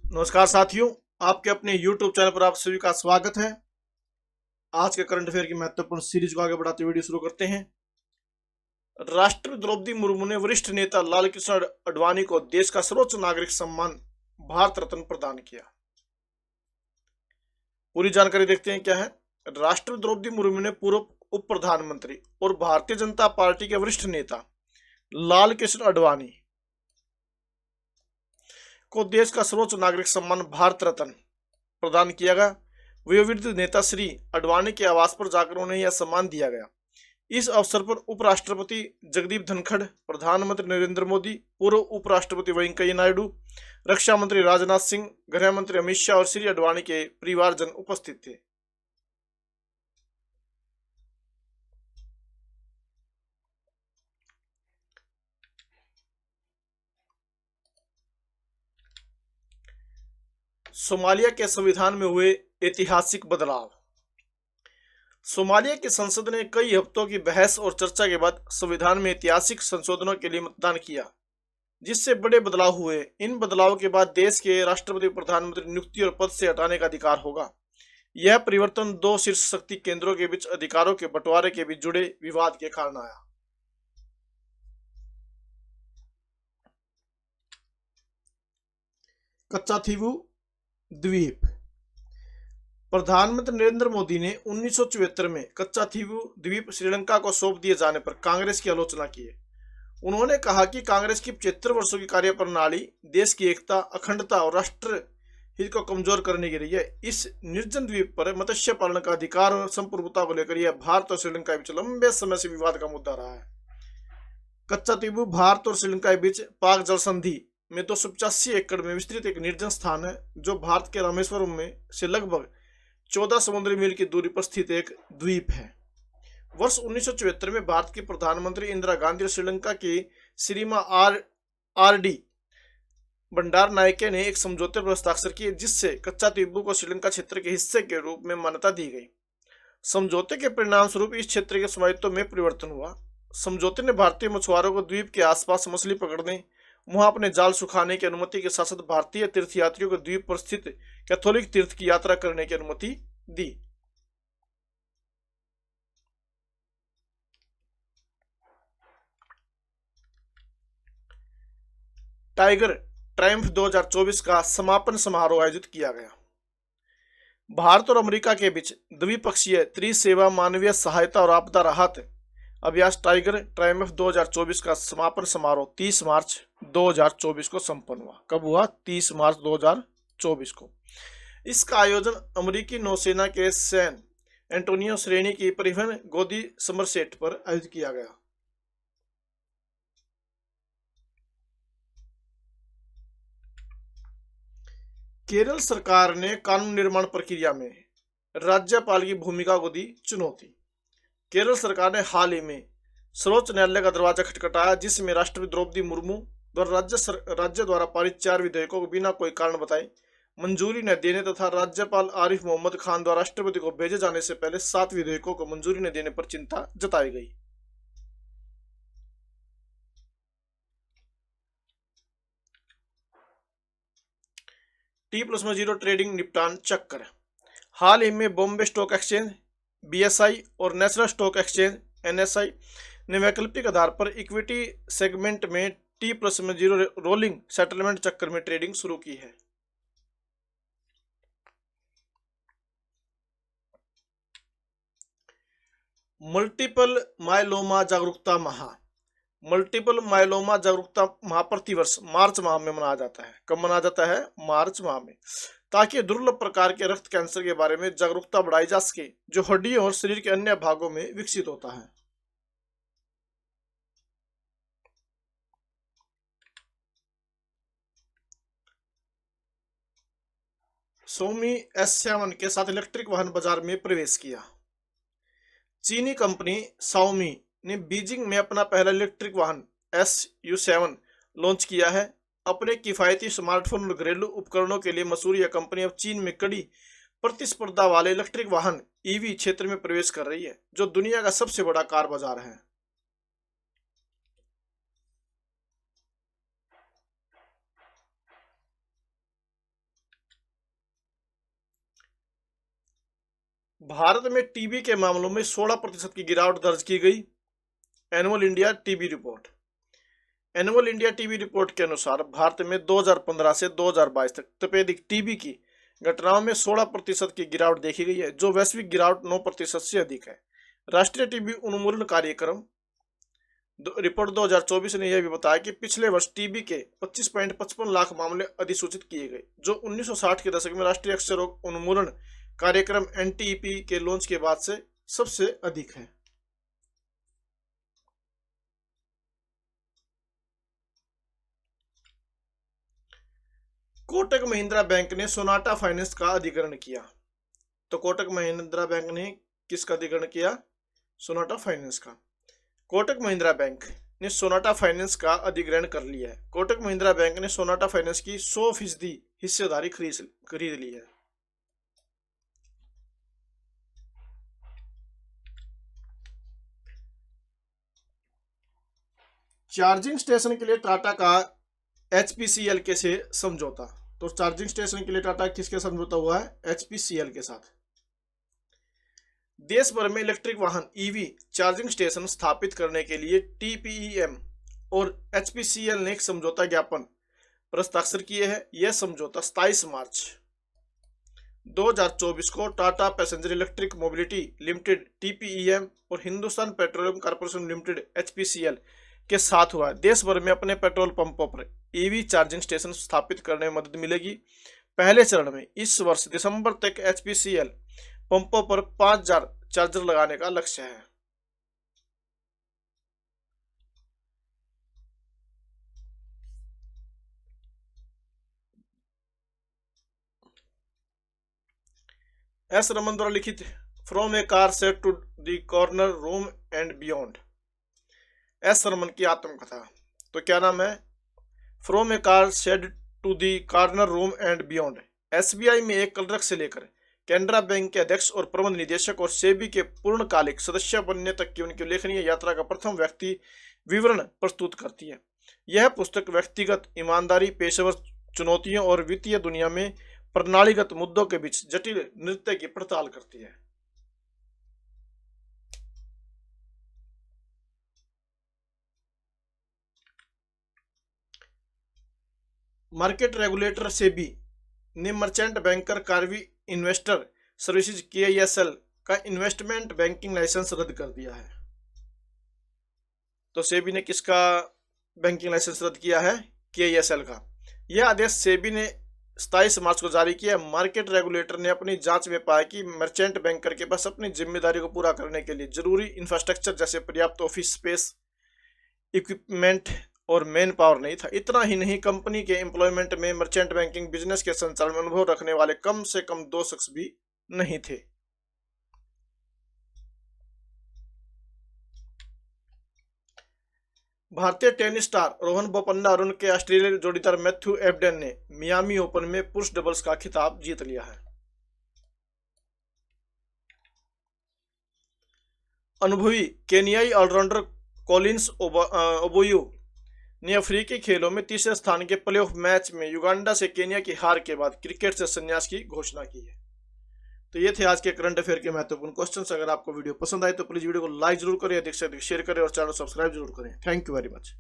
नमस्कार साथियों, आपके अपने YouTube चैनल पर आप सभी का स्वागत है। आज के करंट अफेयर की महत्वपूर्ण सीरीज को आगे बढ़ाते वीडियो शुरू करते हैं। राष्ट्रपति द्रौपदी मुर्मू ने वरिष्ठ नेता लाल कृष्ण आडवाणी को देश का सर्वोच्च नागरिक सम्मान भारत रत्न प्रदान किया। पूरी जानकारी देखते हैं क्या है। राष्ट्रपति द्रौपदी मुर्मू ने पूर्व उप प्रधानमंत्री और भारतीय जनता पार्टी के वरिष्ठ नेता लाल कृष्ण आडवाणी को देश का सर्वोच्च नागरिक सम्मान भारत रत्न प्रदान किया गया। वयोवृद्ध नेता श्री आडवाणी के आवास पर जाकर उन्हें यह सम्मान दिया गया। इस अवसर पर उपराष्ट्रपति जगदीप धनखड़, प्रधानमंत्री नरेंद्र मोदी, पूर्व उपराष्ट्रपति वेंकैया नायडू, रक्षा मंत्री राजनाथ सिंह, गृह मंत्री अमित शाह और श्री आडवाणी के परिवारजन उपस्थित थे। सोमालिया के संविधान में हुए ऐतिहासिक बदलाव। सोमालिया की संसद ने कई हफ्तों की बहस और चर्चा के बाद संविधान में ऐतिहासिक संशोधनों के लिए मतदान किया, जिससे बड़े बदलाव हुए। इन बदलावों के बाद देश के राष्ट्रपति प्रधानमंत्री नियुक्ति और पद से हटाने का अधिकार होगा। यह परिवर्तन दो शीर्ष शक्ति केंद्रों के बीच अधिकारों के बंटवारे के बीच जुड़े विवाद के कारण आया। कच्चाथीवू द्वीप। प्रधानमंत्री नरेंद्र मोदी ने 1974 में कच्चाथीवू द्वीप श्रीलंका को सौंप दिए जाने पर कांग्रेस की आलोचना की है। उन्होंने कहा कि कांग्रेस की 75 वर्षों की कार्यप्रणाली देश की एकता, अखंडता और राष्ट्र हित को कमजोर करने के लिए इस निर्जन द्वीप पर मत्स्य पालन का अधिकार और संप्रभुता को लेकर यह भारत और श्रीलंका के बीच लंबे समय से विवाद का मुद्दा रहा है। कच्चाथीवू भारत और श्रीलंका के बीच पाक जल संधि में 285 एकड़ में विस्तृत एक निर्जन स्थान है, जो भारत के रामेश्वरम में से लगभग 14 समुद्री मील की दूरी पर स्थित एक द्वीप है। वर्ष 1974 में भारत की प्रधानमंत्री इंदिरा गांधी और श्रीलंका की श्रीमा आर डी भंडार नायके ने एक समझौते पर हस्ताक्षर किए, जिससे कच्चाथीवू को श्रीलंका क्षेत्र के हिस्से के रूप में मान्यता दी गई। समझौते के परिणाम स्वरूप इस क्षेत्र के स्वायत्तों में परिवर्तन हुआ। समझौते ने भारतीय मछुआरों को द्वीप के आसपास मछली पकड़ने, वहां अपने जाल सुखाने की अनुमति के साथ साथ भारतीय तीर्थयात्रियों को द्वीप पर स्थित कैथोलिक तीर्थ की यात्रा करने की अनुमति दी। टाइगर ट्रायम्फ 2024 का समापन समारोह आयोजित किया गया। भारत और अमेरिका के बीच द्विपक्षीय त्रिसेवा मानवीय सहायता और आपदा राहत अभ्यास टाइगर ट्रायम्फ 2024 का समापन समारोह 30 मार्च 2024 को संपन्न हुआ। कब हुआ? 30 मार्च 2024 को। इसका आयोजन अमेरिकी नौसेना के सैन एंटोनियो श्रेणी की परिवहन गोदी समरसेट पर आयोजित किया गया। केरल सरकार ने कानून निर्माण प्रक्रिया में राज्यपाल की भूमिका को दी चुनौती। केरल सरकार ने हाल ही में सर्वोच्च न्यायालय का दरवाजा खटखटाया, जिसमें राष्ट्रपति द्रौपदी मुर्मू द्वारा राज्य द्वारा पारित 4 विधेयकों को बिना कोई कारण बताए मंजूरी न देने तथा राज्यपाल आरिफ मोहम्मद खान द्वारा राष्ट्रपति को भेजे जाने से पहले 7 विधेयकों को मंजूरी न देने पर चिंता जताई गई। T+0 ट्रेडिंग निपटान चक्कर। हाल ही में बॉम्बे स्टॉक एक्सचेंज BSI और नेशनल स्टॉक एक्सचेंज NSI ने वैकल्पिक आधार पर इक्विटी सेगमेंट में T+0 रोलिंग सेटलमेंट चक्कर में ट्रेडिंग शुरू की है। मल्टीपल मायलोमा जागरूकता माह। मल्टीपल मायलोमा जागरूकता माह प्रतिवर्ष मार्च माह में मनाया जाता है। कब मनाया जाता है? मार्च माह में, ताकि दुर्लभ प्रकार के रक्त कैंसर के बारे में जागरूकता बढ़ाई जा सके, जो हड्डियों और शरीर के अन्य भागों में विकसित होता है। Xiaomi S7 के साथ इलेक्ट्रिक वाहन बाजार में प्रवेश किया। चीनी कंपनी Xiaomi ने बीजिंग में अपना पहला इलेक्ट्रिक वाहन SU7 लॉन्च किया है। अपने किफायती स्मार्टफोन और घरेलू उपकरणों के लिए मशहूर यह कंपनी अब चीन में कड़ी प्रतिस्पर्धा वाले इलेक्ट्रिक वाहन EV क्षेत्र में प्रवेश कर रही है, जो दुनिया का सबसे बड़ा कार बाजार है। भारत में टीबी के मामलों में 16% की गिरावट दर्ज की गई। Annual India TB report. Annual India TB report के अनुसार भारत में 2015 से 2022 तक तपेदिक टीबी की घटनाओं में 16% की गिरावट देखी गई है, जो वैश्विक गिरावट 9% से अधिक है। राष्ट्रीय टीबी उन्मूलन कार्यक्रम रिपोर्ट 2024 ने यह भी बताया कि पिछले वर्ष टीबी के 25.55 लाख मामले अधिसूचित किए गए, जो 1960 के दशक में राष्ट्रीय अक्षय रोग उन्मूलन कार्यक्रम एनटीईपी के लॉन्च के बाद से सबसे अधिक है। कोटक महिंद्रा बैंक ने सोनाटा फाइनेंस का अधिग्रहण किया। तो कोटक महिंद्रा बैंक ने किसका अधिग्रहण किया? सोनाटा फाइनेंस का। कोटक महिंद्रा बैंक ने सोनाटा फाइनेंस का अधिग्रहण कर लिया है। कोटक महिंद्रा बैंक ने सोनाटा फाइनेंस की 100% हिस्सेदारी खरीद ली है। चार्जिंग स्टेशन के लिए टाटा का HPCL के से समझौता। तो चार्जिंग स्टेशन के लिए टाटा किसके समझौता हुआ है? HPCL के साथ। देश भर में इलेक्ट्रिक वाहन EV चार्जिंग स्टेशन स्थापित करने के लिए TPEM और HPCL ने एक समझौता ज्ञापन पर हस्ताक्षर किए हैं। यह समझौता 27 मार्च 2024 को Tata passenger electric mobility limited TPEM और Hindustan petroleum corporation limited HPCL के साथ हुआ। देश भर में अपने पेट्रोल पंपों पर EV चार्जिंग स्टेशन स्थापित करने में मदद मिलेगी। पहले चरण में इस वर्ष दिसंबर तक HPCL पंपों पर 5000 चार्जर लगाने का लक्ष्य है। एस रमन द्वारा लिखित from a car shed to the corner room and beyond, S Raman की आत्मकथा। तो क्या नाम है? From a car shed to the corner room and beyond. SBI में एक क्लर्क से लेकर कैनरा बैंक के अध्यक्ष और प्रबंध निदेशक और सेबी के पूर्णकालिक सदस्य बनने तक की उनकी उल्लेखनीय यात्रा का प्रथम व्यक्ति विवरण प्रस्तुत करती है। यह पुस्तक व्यक्तिगत ईमानदारी, पेशेवर चुनौतियों और वित्तीय दुनिया में प्रणालीगत मुद्दों के बीच जटिल नृत्य की पड़ताल करती है। मार्केट रेगुलेटर सेबी ने merchant banker Karvy investor services KISL का इन्वेस्टमेंट बैंकिंग लाइसेंस रद्द कर दिया है। तो सेबी ने किसका बैंकिंग लाइसेंस रद्द किया है? KISL का। यह आदेश सेबी ने 27 मार्च को जारी किया। मार्केट रेगुलेटर ने अपनी जांच में पाया कि मर्चेंट बैंकर के पास अपनी जिम्मेदारी को पूरा करने के लिए जरूरी इंफ्रास्ट्रक्चर जैसे पर्याप्त ऑफिस स्पेस, इक्विपमेंट और मैन पावर नहीं था। इतना ही नहीं, कंपनी के एम्प्लॉयमेंट में मर्चेंट बैंकिंग बिजनेस के संचालन में अनुभव रखने वाले कम से कम 2 शख्स भी नहीं थे। भारतीय टेनिस स्टार रोहन बोपन्ना और उनके ऑस्ट्रेलियाई जोड़ीदार मैथ्यू एबडेन ने मियामी ओपन में पुरुष डबल्स का खिताब जीत लिया है। अनुभवी केनियाई ऑलराउंडर कॉलिंस ओबोयू ने अफ्रीकी खेलों में तीसरे स्थान के प्लेऑफ मैच में युगांडा से केनिया की हार के बाद क्रिकेट से संन्यास की घोषणा की है। तो ये थे आज के करंट अफेयर के महत्वपूर्ण क्वेश्चंस। अगर आपको वीडियो पसंद आए तो प्लीज वीडियो को लाइक जरूर करें, अधिक से अधिक शेयर करें और चैनल सब्सक्राइब जरूर करें। Thank you very much.